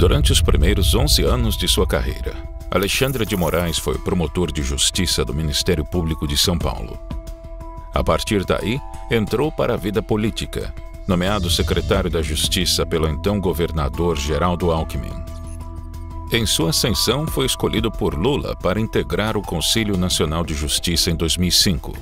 Durante os primeiros 11 anos de sua carreira, Alexandre de Moraes foi promotor de justiça do Ministério Público de São Paulo. A partir daí, entrou para a vida política, nomeado secretário da Justiça pelo então governador Geraldo Alckmin. Em sua ascensão, foi escolhido por Lula para integrar o Conselho Nacional de Justiça em 2005.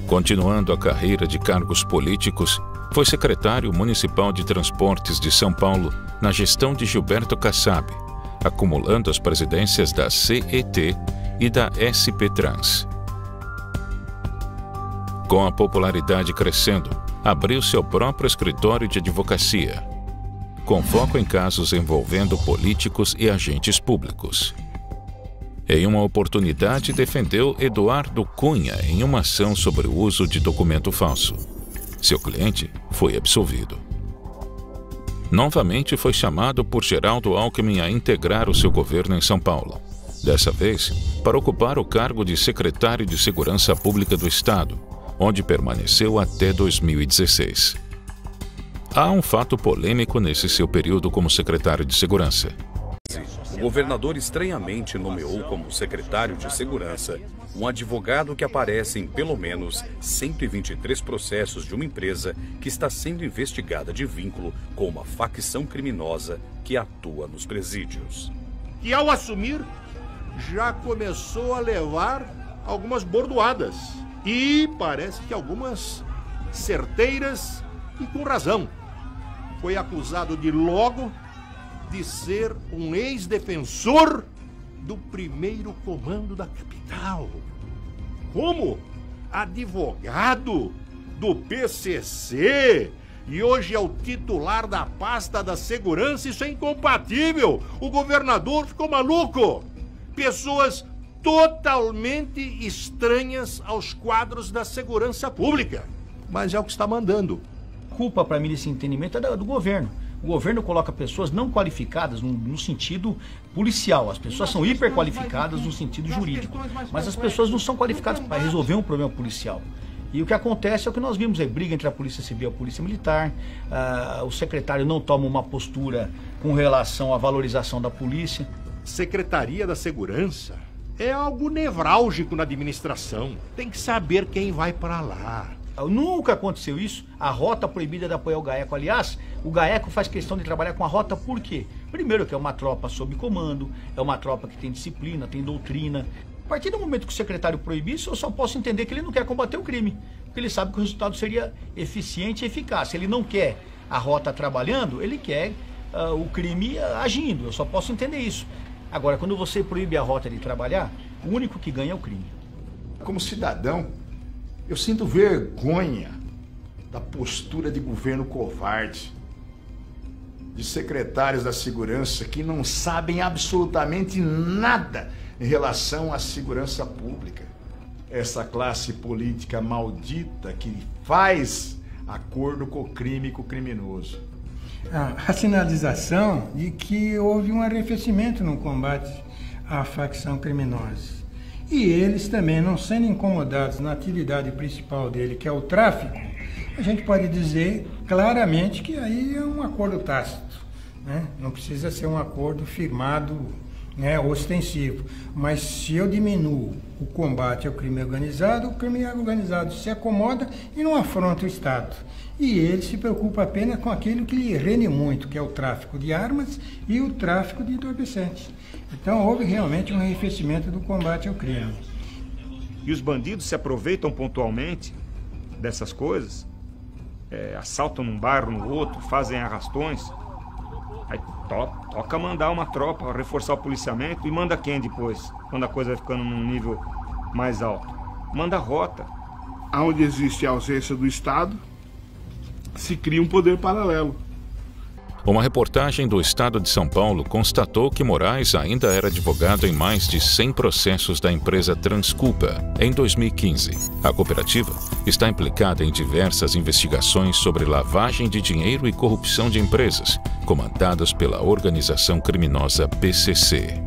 Continuando a carreira de cargos políticos, foi secretário municipal de Transportes de São Paulo na gestão de Gilberto Kassab, acumulando as presidências da CET e da SP Trans. Com a popularidade crescendo, abriu seu próprio escritório de advocacia, com foco em casos envolvendo políticos e agentes públicos. Em uma oportunidade, defendeu Eduardo Cunha em uma ação sobre o uso de documento falso. Seu cliente foi absolvido. Novamente foi chamado por Geraldo Alckmin a integrar o seu governo em São Paulo, dessa vez para ocupar o cargo de secretário de Segurança Pública do Estado, onde permaneceu até 2016. Há um fato polêmico nesse seu período como secretário de Segurança. O governador estranhamente nomeou como secretário de Segurança um advogado que aparece em pelo menos 123 processos de uma empresa que está sendo investigada de vínculo com uma facção criminosa que atua nos presídios. E ao assumir, já começou a levar algumas bordoadas. E parece que algumas certeiras e com razão. Foi acusado de logo de ser um ex-defensor do primeiro comando da capital. Como advogado do PCC e hoje é o titular da pasta da segurança, isso é incompatível. O governador ficou maluco. Pessoas totalmente estranhas aos quadros da segurança pública. Mas é o que está mandando. Culpa para mim desse entendimento é do governo. O governo coloca pessoas não qualificadas no sentido policial. As pessoas são hiperqualificadas no sentido jurídico. Mas as pessoas não são qualificadas para resolver um problema policial. E o que acontece é o que nós vimos, é briga entre a Polícia Civil e a Polícia Militar. O secretário não toma uma postura com relação à valorização da polícia. Secretaria da Segurança é algo nevrálgico na administração. Tem que saber quem vai para lá. Nunca aconteceu isso. A rota proibida de apoiar o GAECO. Aliás, o GAECO faz questão de trabalhar com a rota por quê? Primeiro que é uma tropa sob comando, é uma tropa que tem disciplina, tem doutrina. A partir do momento que o secretário proibir isso, eu só posso entender que ele não quer combater o crime. Porque ele sabe que o resultado seria eficiente e eficaz. Se ele não quer a rota trabalhando, ele quer o crime agindo. Eu só posso entender isso. Agora, quando você proíbe a rota de trabalhar, o único que ganha é o crime. Como cidadão, eu sinto vergonha da postura de governo covarde, de secretários da segurança que não sabem absolutamente nada em relação à segurança pública. Essa classe política maldita que faz acordo com o crime e com o criminoso. A sinalização de que houve um arrefecimento no combate à facção criminosa. E eles também, não sendo incomodados na atividade principal dele, que é o tráfico, a gente pode dizer claramente que aí é um acordo tácito, né? Não precisa ser um acordo firmado, né, ostensivo. Mas se eu diminuo o combate ao crime organizado, o crime organizado se acomoda e não afronta o Estado. E ele se preocupa apenas com aquilo que lhe rende muito, que é o tráfico de armas e o tráfico de entorpecentes. Então houve realmente um arrefecimento do combate ao crime. E os bandidos se aproveitam pontualmente dessas coisas, assaltam num bairro, no outro, fazem arrastões. Aí toca mandar uma tropa, reforçar o policiamento, e manda quem depois, quando a coisa vai ficando num nível mais alto? Manda a rota. Onde existe a ausência do Estado, se cria um poder paralelo. Uma reportagem do Estado de São Paulo constatou que Moraes ainda era advogado em mais de 100 processos da empresa Transculpa em 2015. A cooperativa está implicada em diversas investigações sobre lavagem de dinheiro e corrupção de empresas, comandadas pela organização criminosa PCC.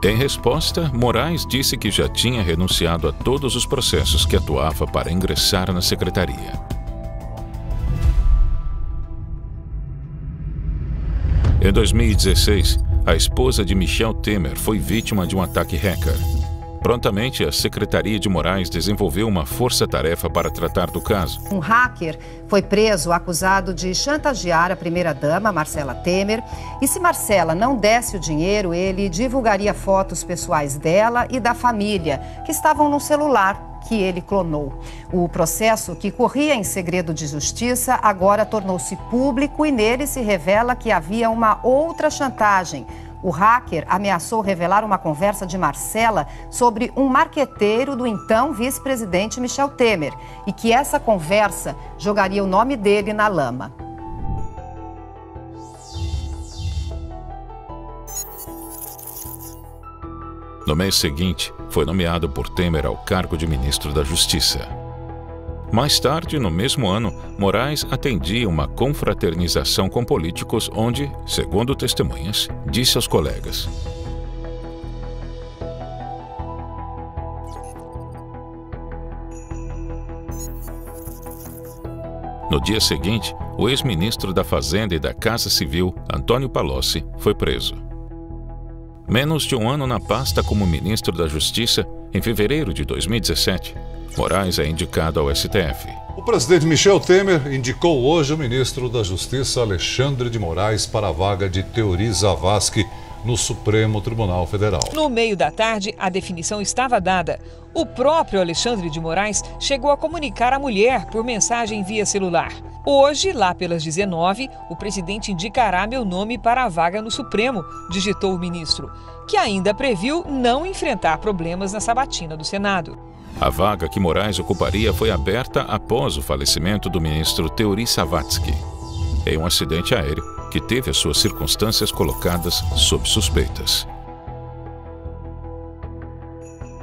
Em resposta, Moraes disse que já tinha renunciado a todos os processos que atuava para ingressar na secretaria. Em 2016, a esposa de Michel Temer foi vítima de um ataque hacker. Prontamente, a Secretaria de Moraes desenvolveu uma força-tarefa para tratar do caso. Um hacker foi preso acusado de chantagear a primeira-dama, Marcela Temer. E se Marcela não desse o dinheiro, ele divulgaria fotos pessoais dela e da família, que estavam no celular que ele clonou. O processo, que corria em segredo de justiça, agora tornou-se público e nele se revela que havia uma outra chantagem. O hacker ameaçou revelar uma conversa de Marcela sobre um marqueteiro do então vice-presidente Michel Temer e que essa conversa jogaria o nome dele na lama. No mês seguinte, foi nomeado por Temer ao cargo de ministro da Justiça. Mais tarde, no mesmo ano, Moraes atendia uma confraternização com políticos onde, segundo testemunhas, disse aos colegas: No dia seguinte, o ex-ministro da Fazenda e da Casa Civil, Antônio Palocci, foi preso. Menos de um ano na pasta como ministro da Justiça, em fevereiro de 2017, Moraes é indicado ao STF. O presidente Michel Temer indicou hoje o ministro da Justiça, Alexandre de Moraes, para a vaga de Teori Zavascki no Supremo Tribunal Federal. No meio da tarde, a definição estava dada. O próprio Alexandre de Moraes chegou a comunicar à mulher por mensagem via celular. Hoje, lá pelas 19, o presidente indicará meu nome para a vaga no Supremo, digitou o ministro, que ainda previu não enfrentar problemas na sabatina do Senado. A vaga que Moraes ocuparia foi aberta após o falecimento do ministro Teori Zavascki, em um acidente aéreo que teve as suas circunstâncias colocadas sob suspeitas.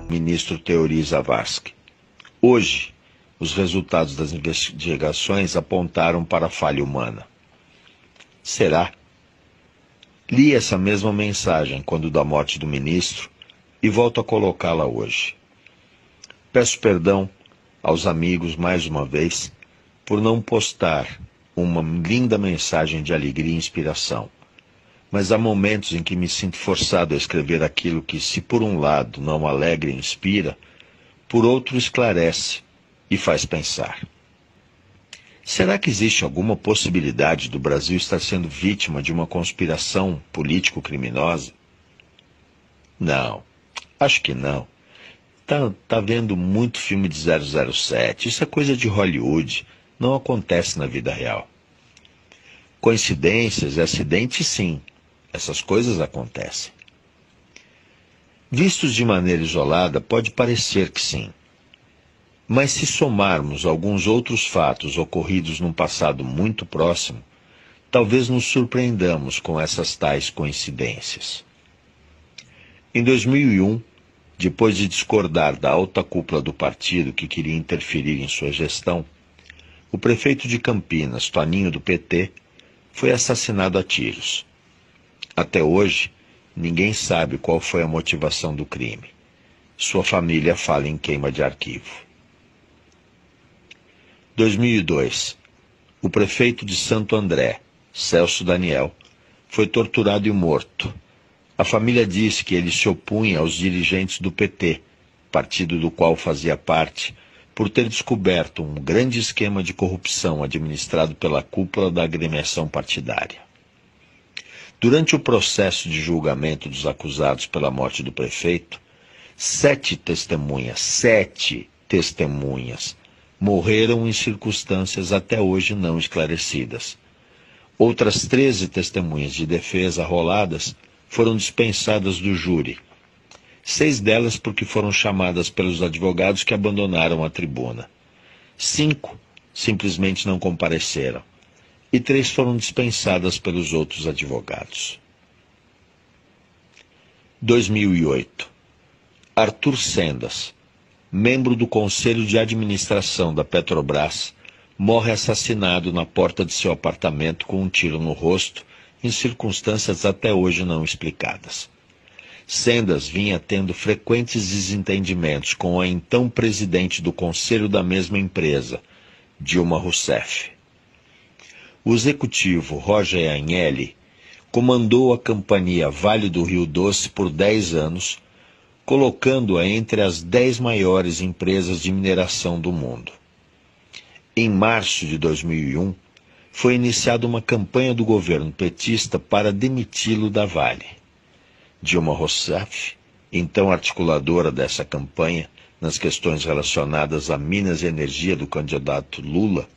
Ministro Teori Zavascki. Hoje, os resultados das investigações apontaram para a falha humana. Será? Li essa mesma mensagem quando da morte do ministro e volto a colocá-la hoje. Peço perdão aos amigos mais uma vez por não postar uma linda mensagem de alegria e inspiração. Mas há momentos em que me sinto forçado a escrever aquilo que, se por um lado não alegra e inspira, por outro esclarece e faz pensar. Será que existe alguma possibilidade do Brasil estar sendo vítima de uma conspiração político-criminosa? Não, acho que não. Tá vendo muito filme de 007, isso é coisa de Hollywood, não acontece na vida real. Coincidências e acidentes, sim, essas coisas acontecem. Vistos de maneira isolada, pode parecer que sim. Mas se somarmos alguns outros fatos ocorridos num passado muito próximo, talvez nos surpreendamos com essas tais coincidências. Em 2001, depois de discordar da alta cúpula do partido que queria interferir em sua gestão, o prefeito de Campinas, Toninho do PT, foi assassinado a tiros. Até hoje, ninguém sabe qual foi a motivação do crime. Sua família fala em queima de arquivo. 2002. O prefeito de Santo André, Celso Daniel, foi torturado e morto. A família disse que ele se opunha aos dirigentes do PT, partido do qual fazia parte, por ter descoberto um grande esquema de corrupção administrado pela cúpula da agremiação partidária. Durante o processo de julgamento dos acusados pela morte do prefeito, 7 testemunhas, morreram em circunstâncias até hoje não esclarecidas. Outras 13 testemunhas de defesa arroladas foram dispensadas do júri. 6 delas porque foram chamadas pelos advogados que abandonaram a tribuna. 5 simplesmente não compareceram. E 3 foram dispensadas pelos outros advogados. 2008. Arthur Sendas, membro do Conselho de Administração da Petrobras, morre assassinado na porta de seu apartamento com um tiro no rosto, em circunstâncias até hoje não explicadas. Sendas vinha tendo frequentes desentendimentos com a então presidente do conselho da mesma empresa, Dilma Rousseff. O executivo Roger Agnelli comandou a companhia Vale do Rio Doce por 10 anos, colocando-a entre as 10 maiores empresas de mineração do mundo. Em março de 2001, foi iniciada uma campanha do governo petista para demiti-lo da Vale. Dilma Rousseff, então articuladora dessa campanha nas questões relacionadas a Minas e Energia do candidato Lula,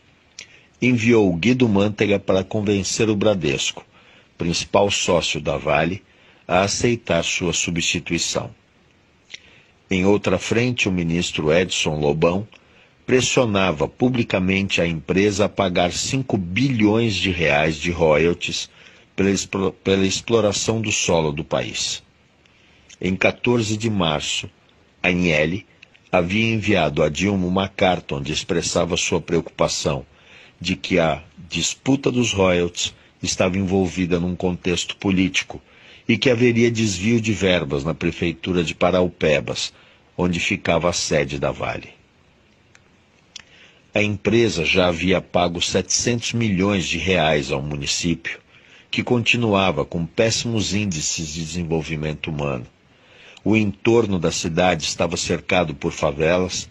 enviou Guido Mantega para convencer o Bradesco, principal sócio da Vale, a aceitar sua substituição. Em outra frente, o ministro Edson Lobão pressionava publicamente a empresa a pagar 5 bilhões de reais de royalties pela exploração do solo do país. Em 14 de março, a Agnelli havia enviado a Dilma uma carta onde expressava sua preocupação de que a disputa dos royalties estava envolvida num contexto político e que haveria desvio de verbas na prefeitura de Paraupebas, onde ficava a sede da Vale. A empresa já havia pago 700 milhões de reais ao município, que continuava com péssimos índices de desenvolvimento humano. O entorno da cidade estava cercado por favelas,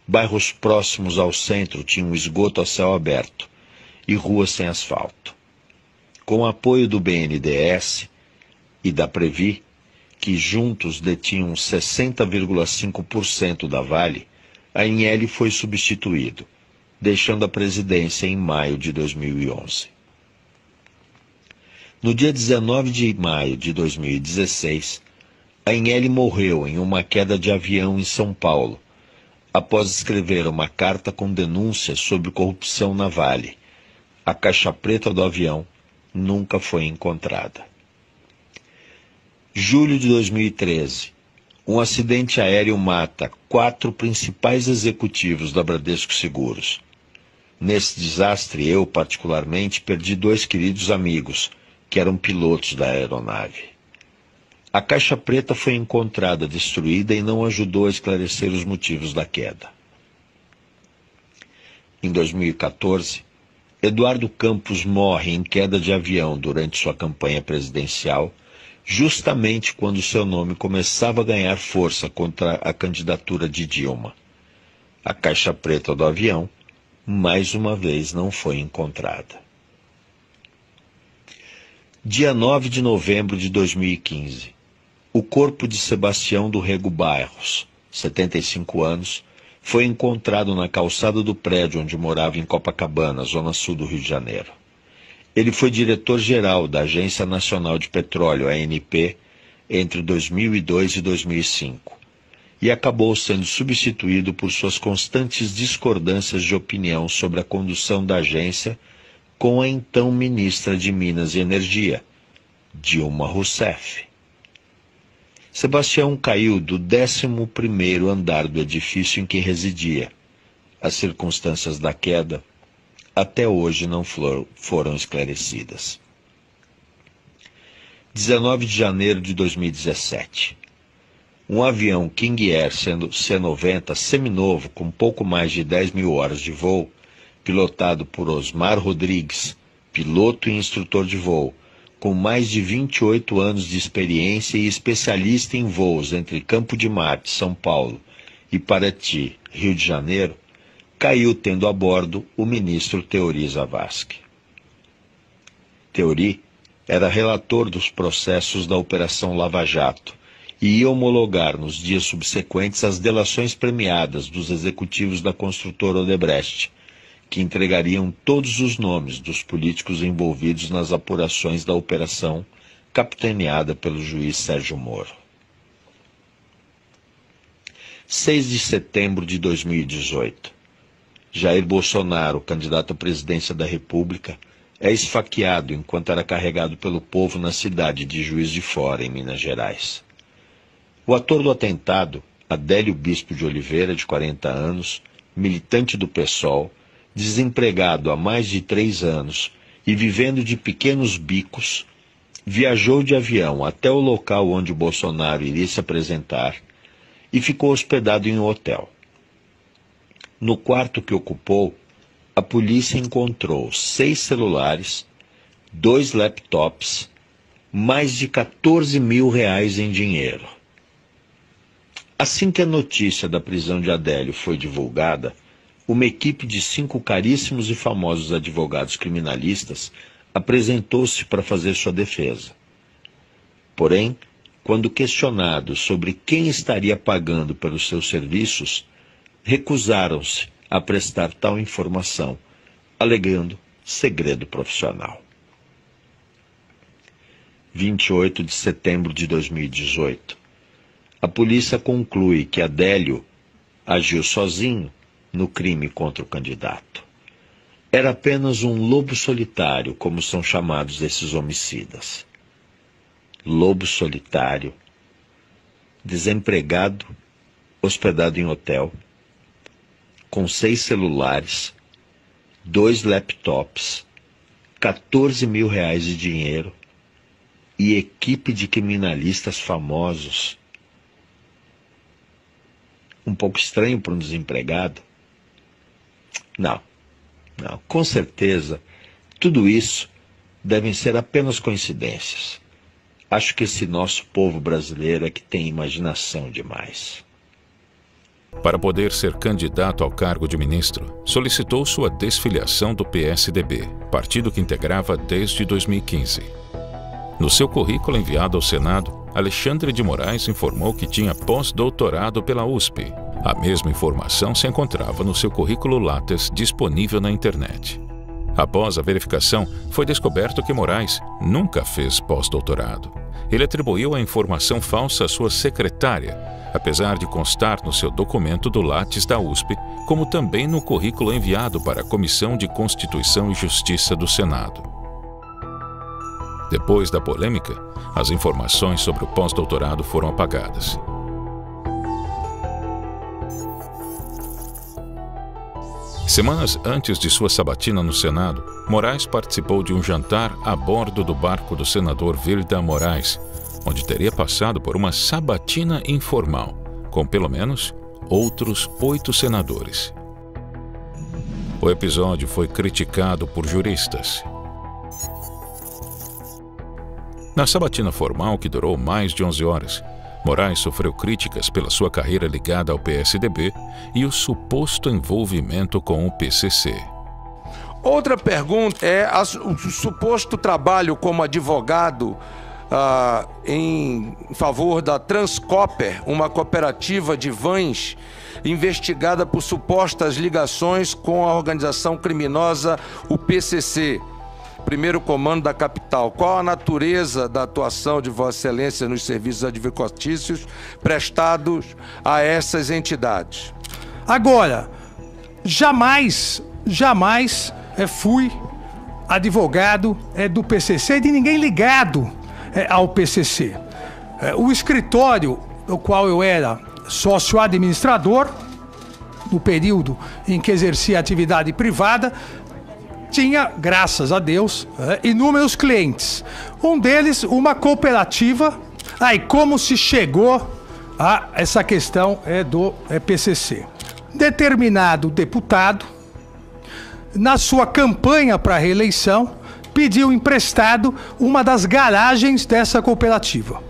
bairros próximos ao centro tinham esgoto a céu aberto e ruas sem asfalto. Com o apoio do BNDES e da Previ, que juntos detinham 60,5% da Vale, a Agnelli foi substituído, deixando a presidência em maio de 2011. No dia 19 de maio de 2016, a Agnelli morreu em uma queda de avião em São Paulo, após escrever uma carta com denúncias sobre corrupção na Vale. A caixa preta do avião nunca foi encontrada. Julho de 2013. Um acidente aéreo mata 4 principais executivos da Bradesco Seguros. Nesse desastre, eu, particularmente, perdi 2 queridos amigos, que eram pilotos da aeronave. A caixa preta foi encontrada destruída e não ajudou a esclarecer os motivos da queda. Em 2014, Eduardo Campos morre em queda de avião durante sua campanha presidencial, justamente quando seu nome começava a ganhar força contra a candidatura de Dilma. A caixa preta do avião, mais uma vez, não foi encontrada. Dia 9 de novembro de 2015. O corpo de Sebastião do Rego Bairros, 75 anos, foi encontrado na calçada do prédio onde morava em Copacabana, zona sul do Rio de Janeiro. Ele foi diretor-geral da Agência Nacional de Petróleo, ANP, entre 2002 e 2005, e acabou sendo substituído por suas constantes discordâncias de opinião sobre a condução da agência com a então ministra de Minas e Energia, Dilma Rousseff. Sebastião caiu do 11º andar do edifício em que residia. As circunstâncias da queda até hoje não foram esclarecidas. 19 de janeiro de 2017. Um avião King Air C-90 seminovo com pouco mais de 10 mil horas de voo, pilotado por Osmar Rodrigues, piloto e instrutor de voo, com mais de 28 anos de experiência e especialista em voos entre Campo de Marte, São Paulo, e Paraty, Rio de Janeiro, caiu tendo a bordo o ministro Teori Zavascki. Teori era relator dos processos da Operação Lava Jato e ia homologar nos dias subsequentes as delações premiadas dos executivos da construtora Odebrecht, que entregariam todos os nomes dos políticos envolvidos nas apurações da operação, capitaneada pelo juiz Sérgio Moro. 6 de setembro de 2018. Jair Bolsonaro, candidato à presidência da República, é esfaqueado enquanto era carregado pelo povo na cidade de Juiz de Fora, em Minas Gerais. O ator do atentado, Adélio Bispo de Oliveira, de 40 anos, militante do PSOL, desempregado há mais de 3 anos e vivendo de pequenos bicos, viajou de avião até o local onde Bolsonaro iria se apresentar e ficou hospedado em um hotel. No quarto que ocupou, a polícia encontrou 6 celulares, 2 laptops, mais de 14 mil reais em dinheiro. Assim que a notícia da prisão de Adélio foi divulgada, uma equipe de 5 caríssimos e famosos advogados criminalistas apresentou-se para fazer sua defesa. Porém, quando questionados sobre quem estaria pagando pelos seus serviços, recusaram-se a prestar tal informação, alegando segredo profissional. 28 de setembro de 2018. A polícia conclui que Adélio agiu sozinho no crime contra o candidato. Era apenas um lobo solitário, como são chamados esses homicidas. Lobo solitário, desempregado, hospedado em hotel, com 6 celulares, 2 laptops, 14 mil reais de dinheiro e equipe de criminalistas famosos. Um pouco estranho para um desempregado? Não, com certeza, tudo isso devem ser apenas coincidências. Acho que esse nosso povo brasileiro é que tem imaginação demais. Para poder ser candidato ao cargo de ministro, solicitou sua desfiliação do PSDB, partido que integrava desde 2015. No seu currículo enviado ao Senado, Alexandre de Moraes informou que tinha pós-doutorado pela USP. A mesma informação se encontrava no seu currículo Lattes disponível na internet. Após a verificação, foi descoberto que Moraes nunca fez pós-doutorado. Ele atribuiu a informação falsa à sua secretária, apesar de constar no seu documento do Lattes da USP, como também no currículo enviado para a Comissão de Constituição e Justiça do Senado. Depois da polêmica, as informações sobre o pós-doutorado foram apagadas. Semanas antes de sua sabatina no Senado, Moraes participou de um jantar a bordo do barco do senador Vilda Moraes, onde teria passado por uma sabatina informal, com pelo menos outros 8 senadores. O episódio foi criticado por juristas. Na sabatina formal, que durou mais de 11 horas, Moraes sofreu críticas pela sua carreira ligada ao PSDB e o suposto envolvimento com o PCC. Outra pergunta é o suposto trabalho como advogado em favor da Transcooper, uma cooperativa de vans investigada por supostas ligações com a organização criminosa, o PCC. Primeiro comando da capital. Qual a natureza da atuação de Vossa Excelência nos serviços advocatícios prestados a essas entidades? Agora, jamais fui advogado do PCC, de ninguém ligado ao PCC. O escritório do qual eu era sócio administrador, no período em que exercia atividade privada, tinha, graças a Deus, inúmeros clientes. Um deles, uma cooperativa. Aí, como se chegou a essa questão do PCC? Determinado deputado, na sua campanha para a reeleição, pediu emprestado uma das garagens dessa cooperativa.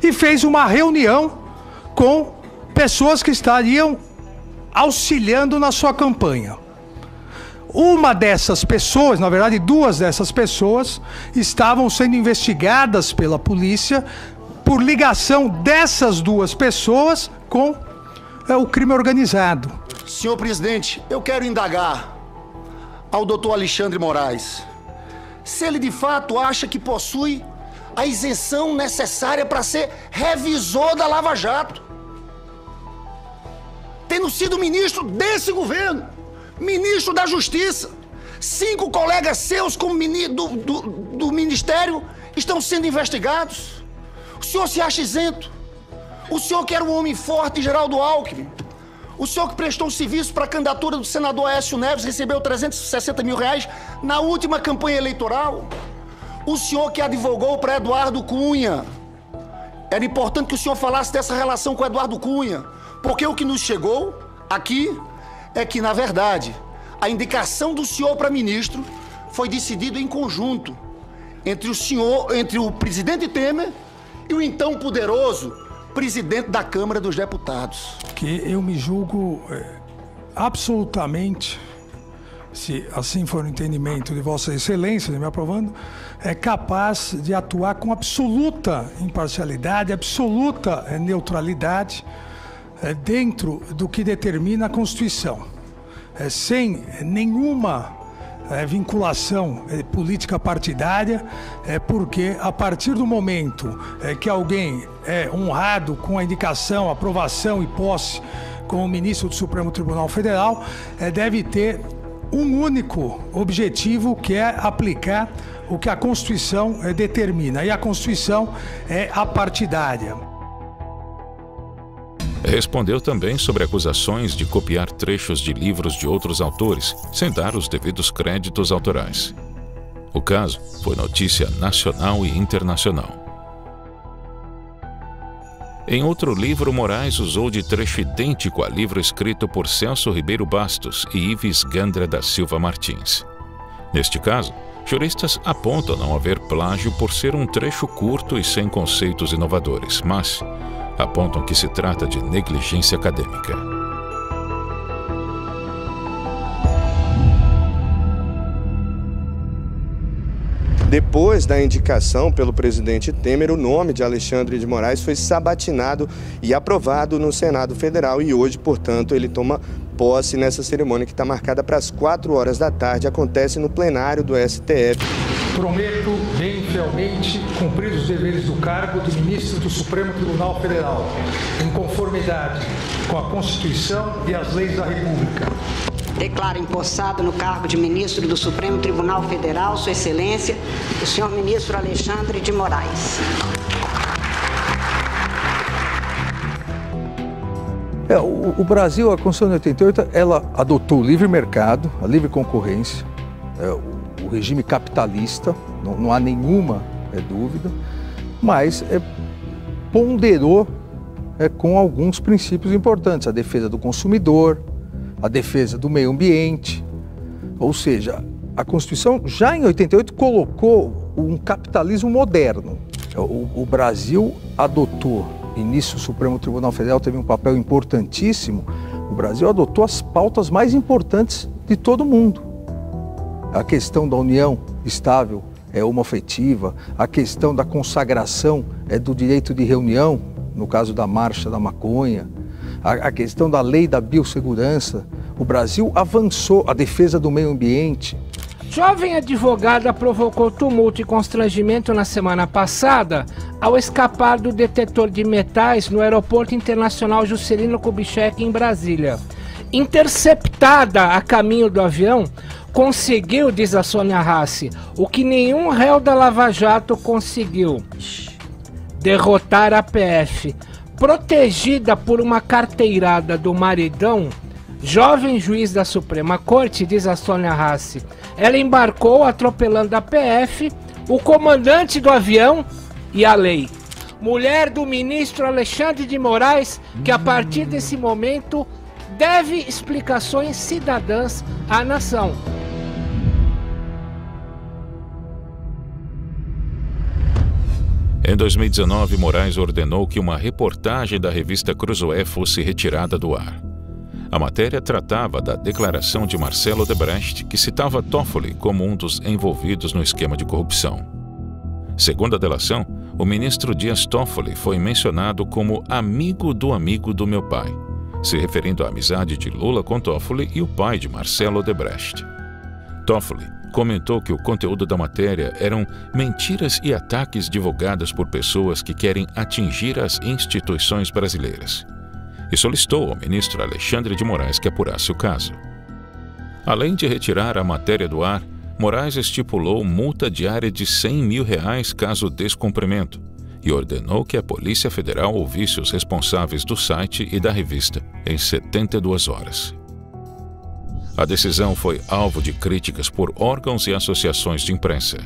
E fez uma reunião com pessoas que estariam auxiliando na sua campanha. Uma dessas pessoas, na verdade 2 dessas pessoas, estavam sendo investigadas pela polícia por ligação dessas 2 pessoas com o crime organizado. Senhor presidente, eu quero indagar ao doutor Alexandre Moraes se ele de fato acha que possui a isenção necessária para ser revisor da Lava Jato, tendo sido ministro desse governo, ministro da Justiça. 5 colegas seus como do Ministério estão sendo investigados. O senhor se acha isento? O senhor que era um homem forte, Geraldo Alckmin, o senhor que prestou um serviço para a candidatura do senador Aécio Neves, recebeu 360 mil reais na última campanha eleitoral. O senhor que advogou para Eduardo Cunha. Era importante que o senhor falasse dessa relação com Eduardo Cunha, porque o que nos chegou aqui é que, na verdade, a indicação do senhor para ministro foi decidido em conjunto entre o presidente Temer e o então poderoso presidente da Câmara dos Deputados. Que eu me julgo absolutamente, se assim for o entendimento de Vossa Excelência, me aprovando, é capaz de atuar com absoluta imparcialidade, absoluta neutralidade dentro do que determina a Constituição, sem nenhuma vinculação política partidária, porque a partir do momento que alguém é honrado com a indicação, aprovação e posse como ministro do Supremo Tribunal Federal, deve ter um único objetivo, que é aplicar o que a Constituição determina, e a Constituição é apartidária. Respondeu também sobre acusações de copiar trechos de livros de outros autores, sem dar os devidos créditos autorais. O caso foi notícia nacional e internacional. Em outro livro, Moraes usou de trecho idêntico a livro escrito por Celso Ribeiro Bastos e Ives Gandra da Silva Martins. Neste caso, juristas apontam não haver plágio por ser um trecho curto e sem conceitos inovadores, mas apontam que se trata de negligência acadêmica. Depois da indicação pelo presidente Temer, o nome de Alexandre de Moraes foi sabatinado e aprovado no Senado Federal, e hoje, portanto, ele toma posse nessa cerimônia que está marcada para as 4 horas da tarde, acontece no plenário do STF. Prometo bem fielmente cumprir os deveres do cargo de ministro do Supremo Tribunal Federal, em conformidade com a Constituição e as leis da República. Declaro empossado no cargo de ministro do Supremo Tribunal Federal, Sua Excelência, o senhor ministro Alexandre de Moraes. O Brasil, a Constituição de 88, ela adotou o livre mercado, a livre concorrência, o regime capitalista, não há nenhuma dúvida, mas ponderou com alguns princípios importantes: a defesa do consumidor, a defesa do meio ambiente. Ou seja, a Constituição já em 88 colocou um capitalismo moderno. O Brasil adotou, e nisso o Supremo Tribunal Federal teve um papel importantíssimo, o Brasil adotou as pautas mais importantes de todo o mundo. A questão da união estável, homoafetiva, a questão da consagração do direito de reunião, no caso da marcha da maconha, a questão da lei da biossegurança. O Brasil avançou, a defesa do meio ambiente. Jovem advogada provocou tumulto e constrangimento na semana passada ao escapar do detetor de metais no Aeroporto Internacional Juscelino Kubitschek, em Brasília. Interceptada a caminho do avião, conseguiu, diz a Sônia Rassi, o que nenhum réu da Lava Jato conseguiu: derrotar a PF. Protegida por uma carteirada do maridão, jovem juiz da Suprema Corte, diz a Sônia Rassi, ela embarcou atropelando a PF, o comandante do avião e a lei. Mulher do ministro Alexandre de Moraes, que a partir desse momento deve explicações cidadãs à nação. Em 2019, Moraes ordenou que uma reportagem da revista Cruzoé fosse retirada do ar. A matéria tratava da declaração de Marcelo Odebrecht, que citava Toffoli como um dos envolvidos no esquema de corrupção. Segundo a delação, o ministro Dias Toffoli foi mencionado como amigo do meu pai, se referindo à amizade de Lula com Toffoli e o pai de Marcelo Odebrecht. Toffoli comentou que o conteúdo da matéria eram mentiras e ataques divulgados por pessoas que querem atingir as instituições brasileiras, e solicitou ao ministro Alexandre de Moraes que apurasse o caso. Além de retirar a matéria do ar, Moraes estipulou multa diária de R$100 mil caso descumprimento e ordenou que a Polícia Federal ouvisse os responsáveis do site e da revista em 72 horas. A decisão foi alvo de críticas por órgãos e associações de imprensa.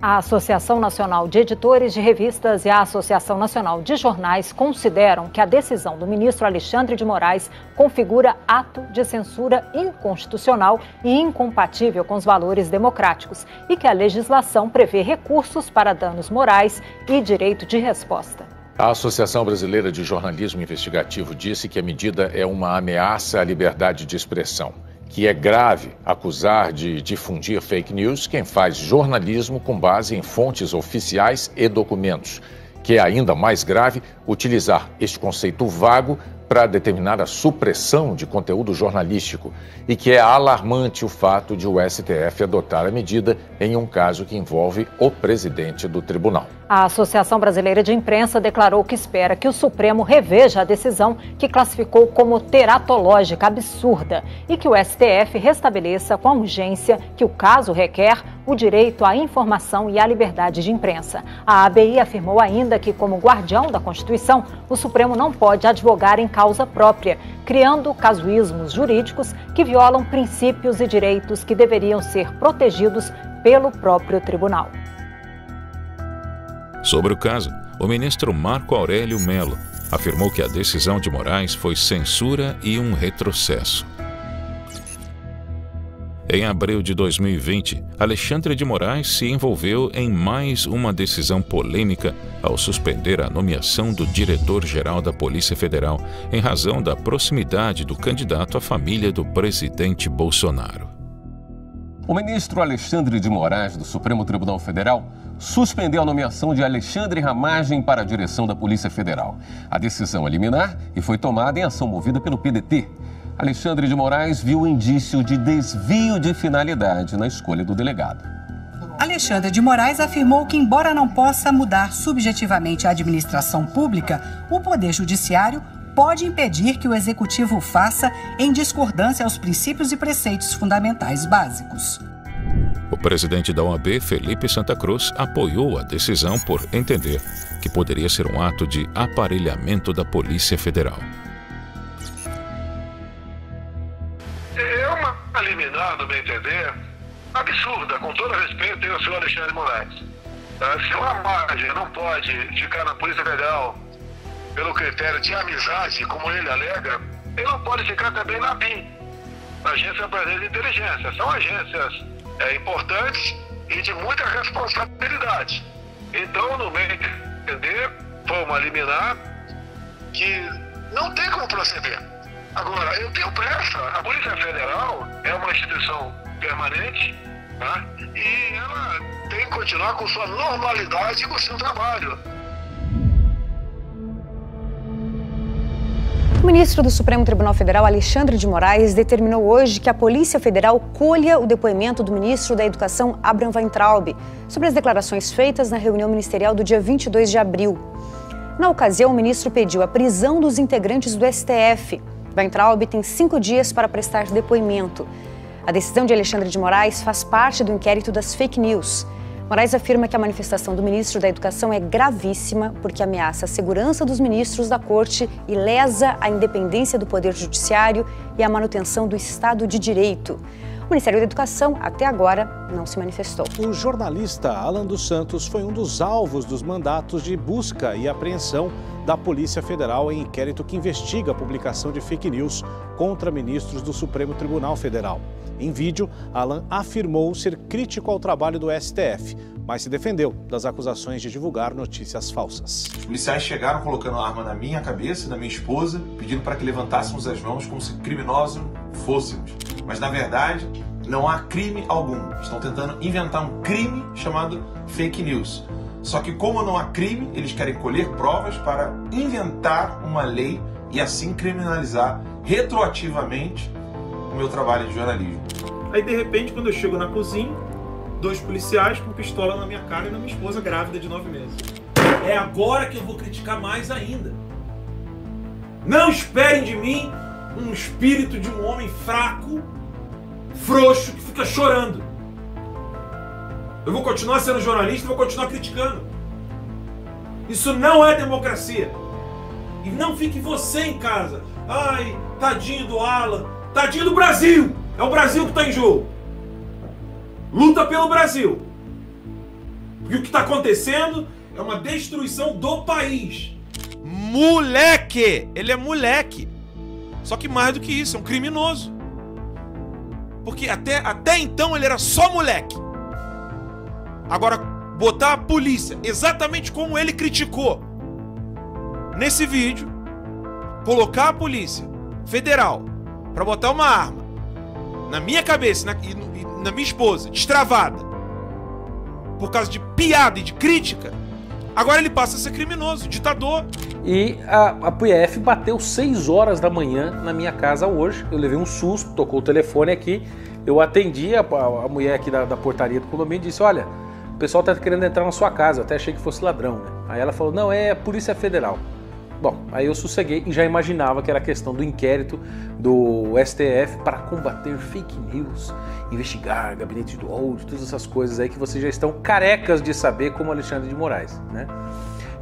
A Associação Nacional de Editores de Revistas e a Associação Nacional de Jornais consideram que a decisão do ministro Alexandre de Moraes configura ato de censura inconstitucional e incompatível com os valores democráticos e que a legislação prevê recursos para danos morais e direito de resposta. A Associação Brasileira de Jornalismo Investigativo disse que a medida é uma ameaça à liberdade de expressão, que é grave acusar de difundir fake news quem faz jornalismo com base em fontes oficiais e documentos, que é ainda mais grave utilizar este conceito vago para determinar a supressão de conteúdo jornalístico e que é alarmante o fato de o STF adotar a medida em um caso que envolve o presidente do tribunal. A Associação Brasileira de Imprensa declarou que espera que o Supremo reveja a decisão que classificou como teratológica absurda e que o STF restabeleça com a urgência que o caso requer o direito à informação e à liberdade de imprensa. A ABI afirmou ainda que, como guardião da Constituição, o Supremo não pode advogar em causa própria, criando casuísmos jurídicos que violam princípios e direitos que deveriam ser protegidos pelo próprio tribunal. Sobre o caso, o ministro Marco Aurélio Mello afirmou que a decisão de Moraes foi censura e um retrocesso. Em abril de 2020, Alexandre de Moraes se envolveu em mais uma decisão polêmica ao suspender a nomeação do diretor-geral da Polícia Federal em razão da proximidade do candidato à família do presidente Bolsonaro. O ministro Alexandre de Moraes, do Supremo Tribunal Federal, suspendeu a nomeação de Alexandre Ramagem para a direção da Polícia Federal. A decisão é liminar e foi tomada em ação movida pelo PDT. Alexandre de Moraes viu indício de desvio de finalidade na escolha do delegado. Alexandre de Moraes afirmou que, embora não possa mudar subjetivamente a administração pública, o Poder Judiciário pode impedir que o Executivo o faça em discordância aos princípios e preceitos fundamentais básicos. O presidente da OAB, Felipe Santa Cruz, apoiou a decisão por entender que poderia ser um ato de aparelhamento da Polícia Federal. É uma liminar, no meu entender, absurda, com todo respeito ao senhor Alexandre de Moraes. Se o Ramagem não pode ficar na Polícia Federal pelo critério de amizade, como ele alega, ele não pode ficar também na ABIN, na Agência Brasileira de Inteligência. São agências importantes e de muita responsabilidade. Então, no meu entender, foi uma liminar que não tem como proceder. Agora, eu tenho pressa. A Polícia Federal é uma instituição permanente, tá? E ela tem que continuar com sua normalidade e com o seu trabalho. O ministro do Supremo Tribunal Federal, Alexandre de Moraes, determinou hoje que a Polícia Federal colha o depoimento do ministro da Educação, Abraham Weintraub, sobre as declarações feitas na reunião ministerial do dia 22 de abril. Na ocasião, o ministro pediu a prisão dos integrantes do STF. Weintraub tem 5 dias para prestar depoimento. A decisão de Alexandre de Moraes faz parte do inquérito das fake news. Moraes afirma que a manifestação do ministro da Educação é gravíssima porque ameaça a segurança dos ministros da Corte e lesa a independência do Poder Judiciário e a manutenção do Estado de Direito. O Ministério da Educação, até agora, não se manifestou. O jornalista Alan dos Santos foi um dos alvos dos mandatos de busca e apreensão da Polícia Federal em inquérito que investiga a publicação de fake news contra ministros do Supremo Tribunal Federal. Em vídeo, Alan afirmou ser crítico ao trabalho do STF, mas se defendeu das acusações de divulgar notícias falsas. Os policiais chegaram colocando a arma na minha cabeça, da minha esposa, pedindo para que levantássemos as mãos como se criminosos fôssemos. Mas, na verdade, não há crime algum. Estão tentando inventar um crime chamado fake news. Só que, como não há crime, eles querem colher provas para inventar uma lei e assim criminalizar retroativamente o meu trabalho de jornalismo. Aí, de repente, quando eu chego na cozinha, 2 policiais com pistola na minha cara e na minha esposa grávida de 9 meses. É agora que eu vou criticar mais ainda. Não esperem de mim um espírito de um homem fraco, frouxo, que fica chorando. Eu vou continuar sendo jornalista e vou continuar criticando. Isso não é democracia. E não fique você em casa. Ai, tadinho do Alan, tadinho do Brasil. É o Brasil que está em jogo. Luta pelo Brasil. Porque o que está acontecendo é uma destruição do país. Moleque! Ele é moleque. Só que mais do que isso, é um criminoso. Porque até então ele era só moleque. Agora, botar a polícia exatamente como ele criticou nesse vídeo, colocar a polícia federal para botar uma arma na minha cabeça e na minha esposa, destravada, por causa de piada e de crítica, agora ele passa a ser criminoso, ditador. E a PF bateu 6 horas da manhã na minha casa hoje. Eu levei um susto, tocou o telefone aqui. Eu atendi a mulher aqui da portaria do condomínio e disse: olha, o pessoal está querendo entrar na sua casa. Eu até achei que fosse ladrão, né? Aí ela falou: não, é a Polícia Federal. Bom, aí eu sosseguei e já imaginava que era a questão do inquérito do STF para combater fake news, investigar gabinete do ódio, todas essas coisas aí que vocês já estão carecas de saber, como Alexandre de Moraes, né?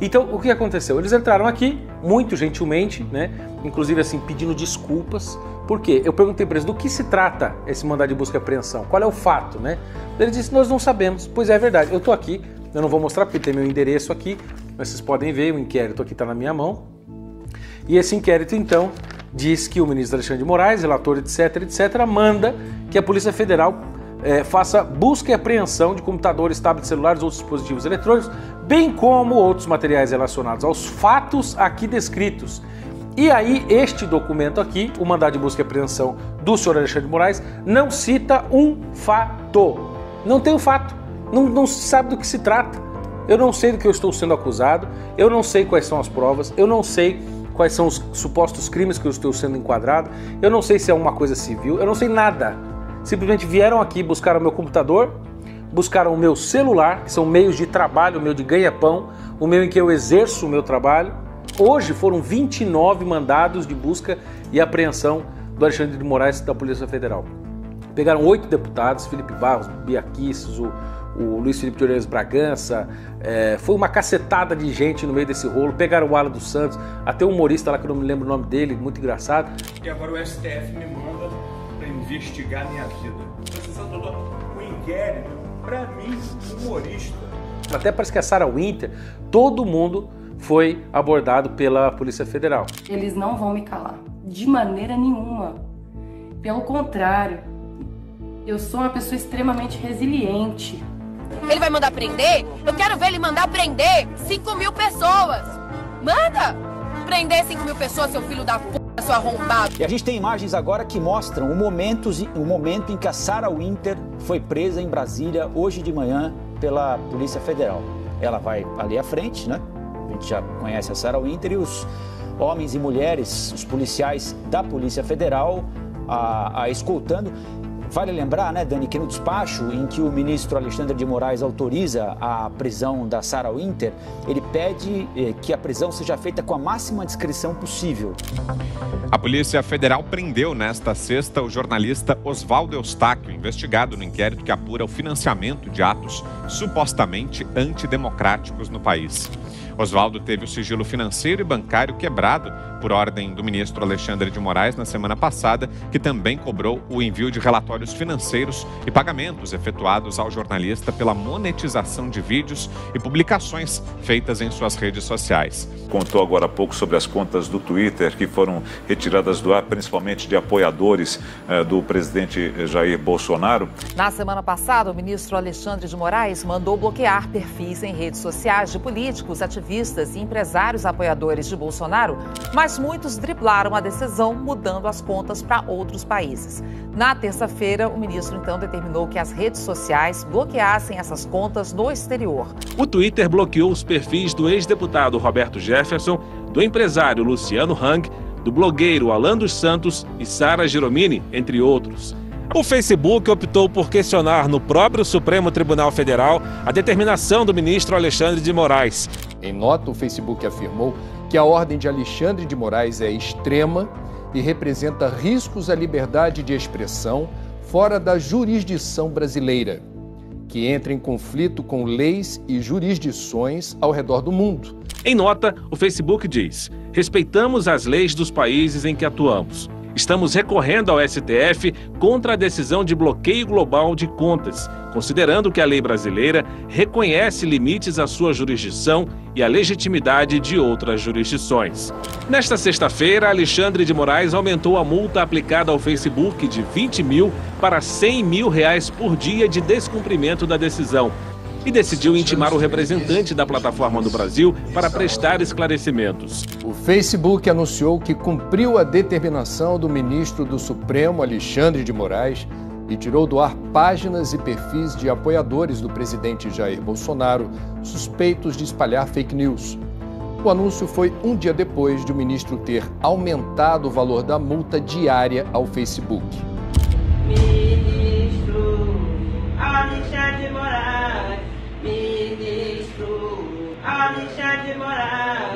Então, o que aconteceu? Eles entraram aqui, muito gentilmente, né? Inclusive assim, pedindo desculpas. Por quê? Eu perguntei para eles do que se trata esse mandado de busca e apreensão, qual é o fato, né? Eles disseram: nós não sabemos. Pois é verdade, eu tô aqui, eu não vou mostrar porque tem meu endereço aqui, mas vocês podem ver, o inquérito aqui está na minha mão. E esse inquérito, então, diz que o ministro Alexandre de Moraes, relator, etc., manda que a Polícia Federal faça busca e apreensão de computadores, tablets, celulares ou dispositivos eletrônicos, bem como outros materiais relacionados aos fatos aqui descritos. E aí, este documento aqui, o mandado de busca e apreensão do senhor Alexandre de Moraes, não cita um fato. Não tem um fato. Não se sabe do que se trata. Eu não sei do que eu estou sendo acusado, eu não sei quais são as provas, eu não sei quais são os supostos crimes que eu estou sendo enquadrado, eu não sei se é uma coisa civil, eu não sei nada. Simplesmente vieram aqui, buscaram o meu computador, buscaram o meu celular, que são meios de trabalho, o meu de ganha-pão, o meu em que eu exerço o meu trabalho. Hoje foram 29 mandados de busca e apreensão do Alexandre de Moraes da Polícia Federal. Pegaram 8 deputados, Felipe Barros, Bia Kicis, o Luiz Felipe de Orelhas Bragança, foi uma cacetada de gente no meio desse rolo. Pegaram o Alan dos Santos, até um humorista lá que eu não me lembro o nome dele, muito engraçado. E agora o STF me manda para investigar minha vida. O inquérito, para mim, humorista. Até parece que a Sarah Winter, todo mundo foi abordado pela Polícia Federal. Eles não vão me calar, de maneira nenhuma. Pelo contrário, eu sou uma pessoa extremamente resiliente. Ele vai mandar prender? Eu quero ver ele mandar prender 5.000 pessoas. Manda! Prender 5.000 pessoas, seu filho da p***, seu arrombado. E a gente tem imagens agora que mostram o momento em que a Sarah Winter foi presa em Brasília hoje de manhã pela Polícia Federal. Ela vai ali à frente, né? A gente já conhece a Sarah Winter e os homens e mulheres, os policiais da Polícia Federal a escoltando. Vale lembrar, né, Dani, que no despacho em que o ministro Alexandre de Moraes autoriza a prisão da Sarah Winter, ele pede que a prisão seja feita com a máxima discrição possível. A Polícia Federal prendeu nesta sexta o jornalista Oswaldo Eustáquio, investigado no inquérito que apura o financiamento de atos supostamente antidemocráticos no país. Oswaldo teve o sigilo financeiro e bancário quebrado por ordem do ministro Alexandre de Moraes na semana passada, que também cobrou o envio de relatórios financeiros e pagamentos efetuados ao jornalista pela monetização de vídeos e publicações feitas em suas redes sociais. Contou agora há pouco sobre as contas do Twitter que foram retiradas do ar, principalmente de apoiadores do presidente Jair Bolsonaro. Na semana passada, o ministro Alexandre de Moraes mandou bloquear perfis em redes sociais de políticos, ativistas e empresários apoiadores de Bolsonaro, mas muitos driblaram a decisão, mudando as contas para outros países. Na terça-feira, o ministro então determinou que as redes sociais bloqueassem essas contas no exterior. O Twitter bloqueou os perfis do ex-deputado Roberto Jefferson, do empresário Luciano Hang, do blogueiro Alan dos Santos e Sara Giromini, entre outros. O Facebook optou por questionar no próprio Supremo Tribunal Federal a determinação do ministro Alexandre de Moraes. Em nota, o Facebook afirmou que a ordem de Alexandre de Moraes é extrema e representa riscos à liberdade de expressão fora da jurisdição brasileira, que entra em conflito com leis e jurisdições ao redor do mundo. Em nota, o Facebook diz: respeitamos as leis dos países em que atuamos. Estamos recorrendo ao STF contra a decisão de bloqueio global de contas, considerando que a lei brasileira reconhece limites à sua jurisdição e à legitimidade de outras jurisdições. Nesta sexta-feira, Alexandre de Moraes aumentou a multa aplicada ao Facebook de 20 mil para 100 mil reais por dia de descumprimento da decisão e decidiu intimar o representante da plataforma no Brasil para prestar esclarecimentos. O Facebook anunciou que cumpriu a determinação do ministro do Supremo, Alexandre de Moraes, e tirou do ar páginas e perfis de apoiadores do presidente Jair Bolsonaro suspeitos de espalhar fake news. O anúncio foi um dia depois de o ministro ter aumentado o valor da multa diária ao Facebook. Ministro Alexandre de Moraes, ministro Alexandre de Moraes.